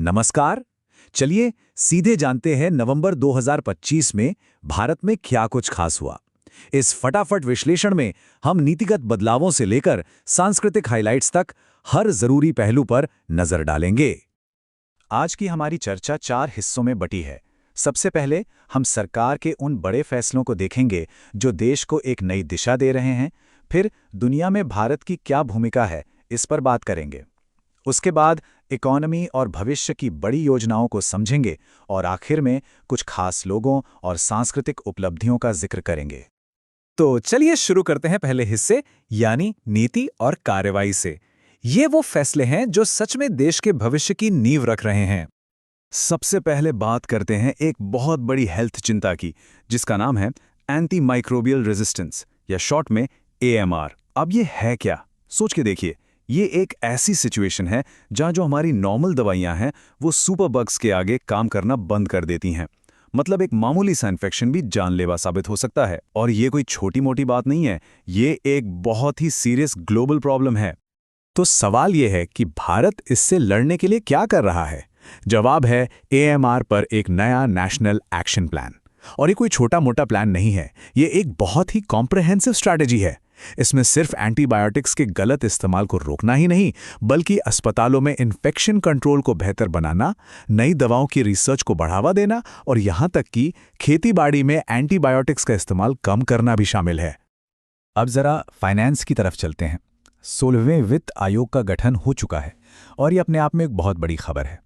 नमस्कार। चलिए सीधे जानते हैं नवंबर 2025 में भारत में क्या कुछ खास हुआ। इस फटाफट विश्लेषण में हम नीतिगत बदलावों से लेकर सांस्कृतिक हाइलाइट्स तक हर जरूरी पहलू पर नजर डालेंगे। आज की हमारी चर्चा 4 हिस्सों में बटी है। सबसे पहले हम सरकार के उन बड़े फैसलों को देखेंगे जो देश को एक नई दिशा दे रहे हैं। फिर दुनिया में भारत की क्या भूमिका है, इस पर बात करेंगे। उसके बाद इकोनॉमी और भविष्य की बड़ी योजनाओं को समझेंगे और आखिर में कुछ खास लोगों और सांस्कृतिक उपलब्धियों का जिक्र करेंगे। तो चलिए शुरू करते हैं पहले हिस्से यानी नीति और कार्रवाई से। ये वो फैसले हैं जो सच में देश के भविष्य की नींव रख रहे हैं। सबसे पहले बात करते हैं एक बहुत बड़ी हेल्थ चिंता की, जिसका नाम है एंटी माइक्रोबियल रेजिस्टेंस या शॉर्ट में AMR। अब ये है क्या? सोच के देखिए। ये एक ऐसी सिचुएशन है जहाँ जो हमारी नॉर्मल दवाइयाँ हैं वो सुपर बग्स के आगे काम करना बंद कर देती हैं। मतलब एक मामूली सा इन्फेक्शन भी जानलेवा साबित हो सकता है। और ये कोई छोटी मोटी बात नहीं है, ये एक बहुत ही सीरियस ग्लोबल प्रॉब्लम है। तो सवाल ये है कि भारत इससे लड़ने के लिए क्या कर रहा है? जवाब है AMR पर एक नया नेशनल एक्शन प्लान। और ये कोई छोटा मोटा प्लान नहीं है, ये एक बहुत ही कॉम्प्रिहेंसिव स्ट्रैटेजी है। इसमें सिर्फ एंटीबायोटिक्स के गलत इस्तेमाल को रोकना ही नहीं, बल्कि अस्पतालों में इन्फेक्शन कंट्रोल को बेहतर बनाना, नई दवाओं की रिसर्च को बढ़ावा देना और यहाँ तक कि खेतीबाड़ी में एंटीबायोटिक्स का इस्तेमाल कम करना भी शामिल है। अब जरा फाइनेंस की तरफ चलते हैं। 16वें वित्त आयोग का गठन हो चुका है और ये अपने आप में एक बहुत बड़ी खबर है।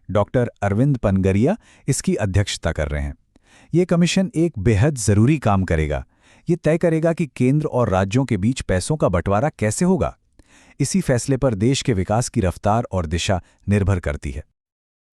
डॉक्टर अरविंद पनगरिया इसकी अध्यक्षता कर रहे हैं। ये कमीशन एक बेहद ज़रूरी काम करेगा। ये तय करेगा कि केंद्र और राज्यों के बीच पैसों का बंटवारा कैसे होगा। इसी फैसले पर देश के विकास की रफ्तार और दिशा निर्भर करती है।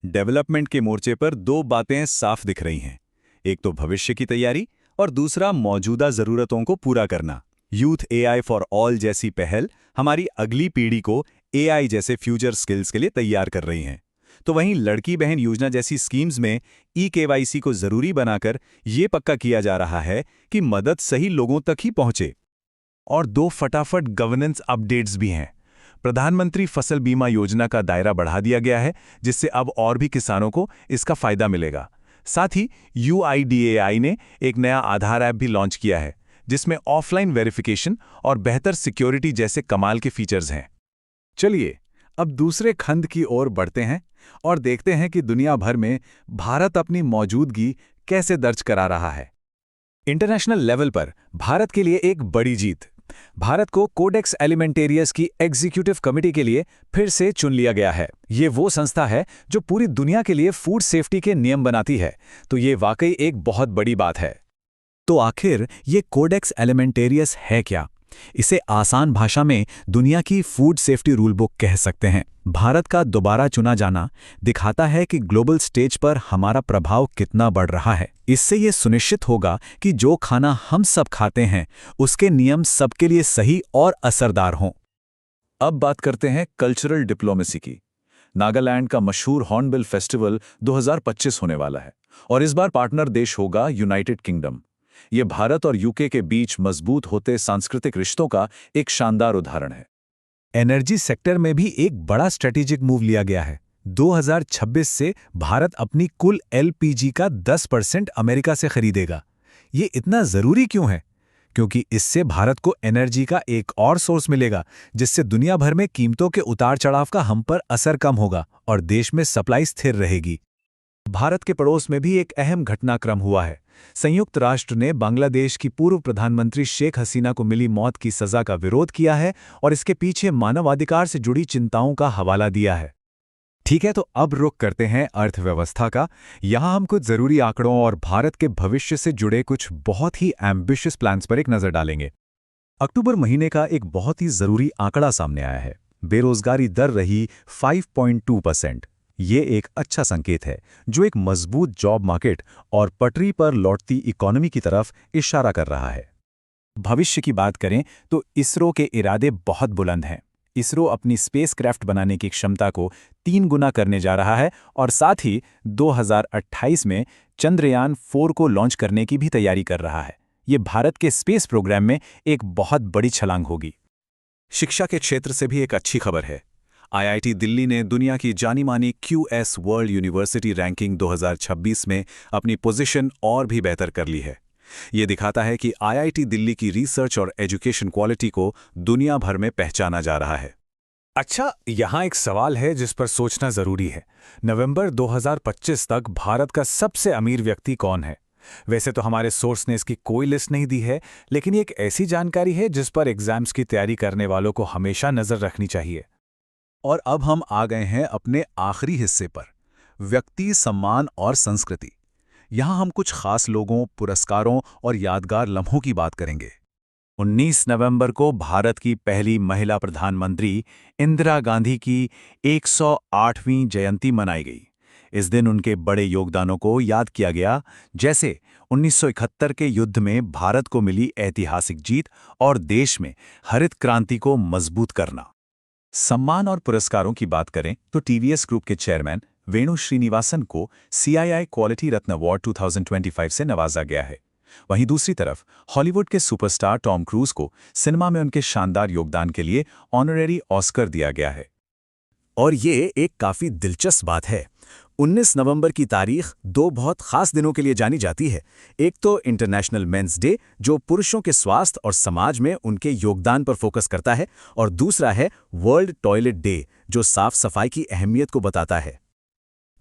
डेवलपमेंट के मोर्चे पर 2 बातें साफ दिख रही हैं। एक तो भविष्य की तैयारी और दूसरा मौजूदा ज़रूरतों को पूरा करना। यूथ AI फॉर ऑल जैसी पहल हमारी अगली पीढ़ी को AI जैसे फ्यूचर स्किल्स के लिए तैयार कर रही हैं। तो वहीं लड़की बहन योजना जैसी स्कीम्स में eKYC को जरूरी बनाकर ये पक्का किया जा रहा है कि मदद सही लोगों तक ही पहुंचे। और 2 फटाफट गवर्नेंस अपडेट्स भी हैं। प्रधानमंत्री फसल बीमा योजना का दायरा बढ़ा दिया गया है, जिससे अब और भी किसानों को इसका फायदा मिलेगा। साथ ही UIDAI ने एक नया आधार ऐप भी लॉन्च किया है, जिसमें ऑफलाइन वेरिफिकेशन और बेहतर सिक्योरिटी जैसे कमाल के फीचर्स हैं। चलिए अब दूसरे खंड की ओर बढ़ते हैं और देखते हैं कि दुनिया भर में भारत अपनी मौजूदगी कैसे दर्ज करा रहा है। इंटरनेशनल लेवल पर भारत के लिए एक बड़ी जीत। भारत को कोडेक्स एलिमेंटेरियस की एग्जीक्यूटिव कमेटी के लिए फिर से चुन लिया गया है। ये वो संस्था है जो पूरी दुनिया के लिए फूड सेफ्टी के नियम बनाती है, तो ये वाकई एक बहुत बड़ी बात है। तो आखिर ये कोडेक्स एलिमेंटेरियस है क्या? इसे आसान भाषा में दुनिया की फूड सेफ्टी रूल बुक कह सकते हैं। भारत का दोबारा चुना जाना दिखाता है कि ग्लोबल स्टेज पर हमारा प्रभाव कितना बढ़ रहा है। इससे ये सुनिश्चित होगा कि जो खाना हम सब खाते हैं उसके नियम सबके लिए सही और असरदार हों। अब बात करते हैं कल्चरल डिप्लोमेसी की। नागालैंड का मशहूर हॉर्नबिल फेस्टिवल 2025 होने वाला है और इस बार पार्टनर देश होगा यूनाइटेड किंगडम। ये भारत और UK के बीच मजबूत होते सांस्कृतिक रिश्तों का एक शानदार उदाहरण है। एनर्जी सेक्टर में भी एक बड़ा स्ट्रेटेजिक मूव लिया गया है। 2026 से भारत अपनी कुल LPG का 10% अमेरिका से खरीदेगा। ये इतना जरूरी क्यों है? क्योंकि इससे भारत को एनर्जी का एक और सोर्स मिलेगा, जिससे दुनिया भर में कीमतों के उतार चढ़ाव का हम पर असर कम होगा और देश में सप्लाई स्थिर रहेगी। भारत के पड़ोस में भी एक अहम घटनाक्रम हुआ है। संयुक्त राष्ट्र ने बांग्लादेश की पूर्व प्रधानमंत्री शेख हसीना को मिली मौत की सजा का विरोध किया है और इसके पीछे मानवाधिकार से जुड़ी चिंताओं का हवाला दिया है। ठीक है, तो अब रुख करते हैं अर्थव्यवस्था का। यहाँ हम कुछ जरूरी आंकड़ों और भारत के भविष्य से जुड़े कुछ बहुत ही एम्बिशियस प्लान्स पर एक नजर डालेंगे। अक्टूबर महीने का एक बहुत ही जरूरी आंकड़ा सामने आया है। बेरोजगारी दर रही 5.2%। ये एक अच्छा संकेत है, जो एक मजबूत जॉब मार्केट और पटरी पर लौटती इकोनॉमी की तरफ इशारा कर रहा है। भविष्य की बात करें तो इसरो के इरादे बहुत बुलंद हैं। इसरो अपनी स्पेसक्राफ्ट बनाने की क्षमता को 3 गुना करने जा रहा है और साथ ही 2028 में चंद्रयान 4 को लॉन्च करने की भी तैयारी कर रहा है। ये भारत के स्पेस प्रोग्राम में एक बहुत बड़ी छलांग होगी। शिक्षा के क्षेत्र से भी एक अच्छी खबर है। आईआईटी दिल्ली ने दुनिया की जानी-मानी QS वर्ल्ड यूनिवर्सिटी रैंकिंग 2026 में अपनी पोजीशन और भी बेहतर कर ली है। ये दिखाता है कि आईआईटी दिल्ली की रिसर्च और एजुकेशन क्वालिटी को दुनिया भर में पहचाना जा रहा है। अच्छा, यहाँ एक सवाल है जिस पर सोचना जरूरी है। नवंबर 2025 तक भारत का सबसे अमीर व्यक्ति कौन है? वैसे तो हमारे सोर्स ने इसकी कोई लिस्ट नहीं दी है, लेकिन ये एक ऐसी जानकारी है जिस पर एग्जाम्स की तैयारी करने वालों को हमेशा नजर रखनी चाहिए। और अब हम आ गए हैं अपने आखिरी हिस्से पर, व्यक्ति, सम्मान और संस्कृति। यहाँ हम कुछ खास लोगों, पुरस्कारों और यादगार लम्हों की बात करेंगे। 19 नवंबर को भारत की पहली महिला प्रधानमंत्री इंदिरा गांधी की 108वीं जयंती मनाई गई। इस दिन उनके बड़े योगदानों को याद किया गया, जैसे 1971 के युद्ध में भारत को मिली ऐतिहासिक जीत और देश में हरित क्रांति को मजबूत करना। सम्मान और पुरस्कारों की बात करें तो टीवीएस ग्रुप के चेयरमैन वेणु श्रीनिवासन को CII क्वालिटी रत्न अवार्ड 2025 से नवाजा गया है। वहीं दूसरी तरफ हॉलीवुड के सुपरस्टार टॉम क्रूज को सिनेमा में उनके शानदार योगदान के लिए ऑनरेरी ऑस्कर दिया गया है। और ये एक काफी दिलचस्प बात है। 19 नवंबर की तारीख दो बहुत खास दिनों के लिए जानी जाती है। एक तो इंटरनेशनल मेंस डे, जो पुरुषों के स्वास्थ्य और समाज में उनके योगदान पर फोकस करता है, और दूसरा है वर्ल्ड टॉयलेट डे, जो साफ सफाई की अहमियत को बताता है।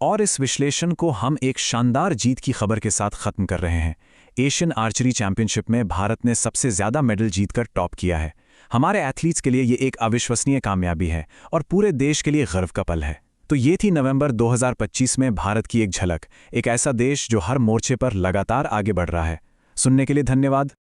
और इस विश्लेषण को हम एक शानदार जीत की खबर के साथ खत्म कर रहे हैं। एशियन आर्चरी चैंपियनशिप में भारत ने सबसे ज्यादा मेडल जीतकर टॉप किया है। हमारे एथलीट्स के लिए ये एक अविश्वसनीय कामयाबी है और पूरे देश के लिए गर्व का पल है। तो ये थी नवंबर 2025 में भारत की एक झलक, एक ऐसा देश जो हर मोर्चे पर लगातार आगे बढ़ रहा है। सुनने के लिए धन्यवाद।